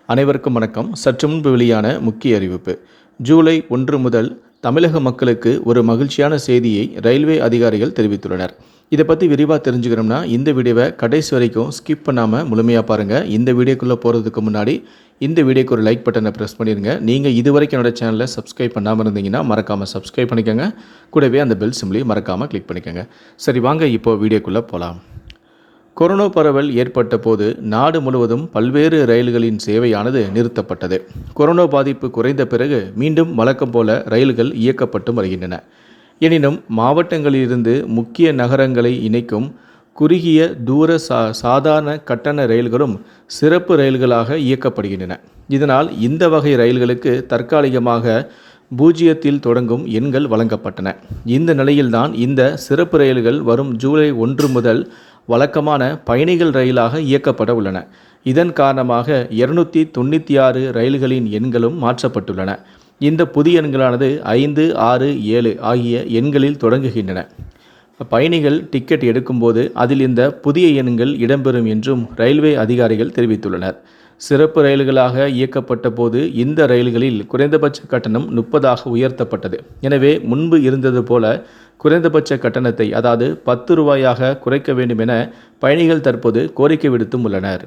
அனைவருக்கும் வணக்கம். சற்று முன்பு வெளியான முக்கிய அறிவிப்பு. ஜூலை 1 முதல் தமிழக மக்களுக்கு ஒரு மகிழ்ச்சியான செய்தியை ரயில்வே அதிகாரிகள் தெரிவித்துள்ளனர். இதை பற்றி விரிவாக தெரிஞ்சுக்கணும்னா இந்த வீடியோவை கடைசி வரைக்கும் ஸ்கிப் பண்ணாமல் முழுமையாக பாருங்கள். இந்த வீடியோக்குள்ளே போகிறதுக்கு முன்னாடி இந்த வீடியோக்கு ஒரு லைக் பட்டனை ப்ரெஸ் பண்ணிடுங்க. நீங்கள் இதுவரைக்கும் என்னோட சேனலை சப்ஸ்கிரைப் பண்ணாமல் இருந்தீங்கன்னா மறக்காமல் சப்ஸ்கிரைப் பண்ணிக்கோங்க. கூடவே அந்த பெல் சிம்லையும் மறக்காமல் கிளிக் பண்ணிக்கோங்க. சரி, வாங்க இப்போ வீடியோக்குள்ளே போகலாம். கொரோனா பரவல் ஏற்பட்ட போது நாடு முழுவதும் பல்வேறு ரயில்களின் சேவையானது நிறுத்தப்பட்டது. கொரோனா பாதிப்பு குறைந்த பிறகு மீண்டும் வழக்கம் போல ரயில்கள் இயக்கப்பட்டு வருகின்றன. எனினும் மாவட்டங்களிலிருந்து முக்கிய நகரங்களை இணைக்கும் குறுகிய தூர சாதாரண கட்டண ரயில்களும் சிறப்பு ரயில்களாக இயக்கப்படுகின்றன. இதனால் இந்த வகை ரயில்களுக்கு தற்காலிகமாக 0 தொடங்கும் எண்கள் வழங்கப்பட்டன. இந்த நிலையில்தான் இந்த சிறப்பு ரயில்கள் வரும் ஜூலை 1 முதல் வழக்கமான பயணிகள் ரயிலாக இயக்கப்பட உள்ளன. இதன் காரணமாக 296 ரயில்களின் எண்களும் மாற்றப்பட்டுள்ளன. இந்த புதிய எண்களானது 5, 6, 7 ஆகிய எண்களில் தொடங்குகின்றன. பயணிகள் டிக்கெட் எடுக்கும்போது அதில் இந்த புதிய எண்கள் இடம்பெறும் என்றும் ரயில்வே அதிகாரிகள் தெரிவித்துள்ளனர். சிறப்பு ரயில்களாக இயக்கப்பட்ட போது இந்த ரயில்களில் குறைந்தபட்ச கட்டணம் 30 உயர்த்தப்பட்டது. எனவே முன்பு இருந்தது போல குறைந்தபட்ச கட்டணத்தை அதாவது 10 ரூபாயாக குறைக்க வேண்டும் என பயணிகள் தற்போது கோரிக்கை விடுத்தும் உள்ளனர்.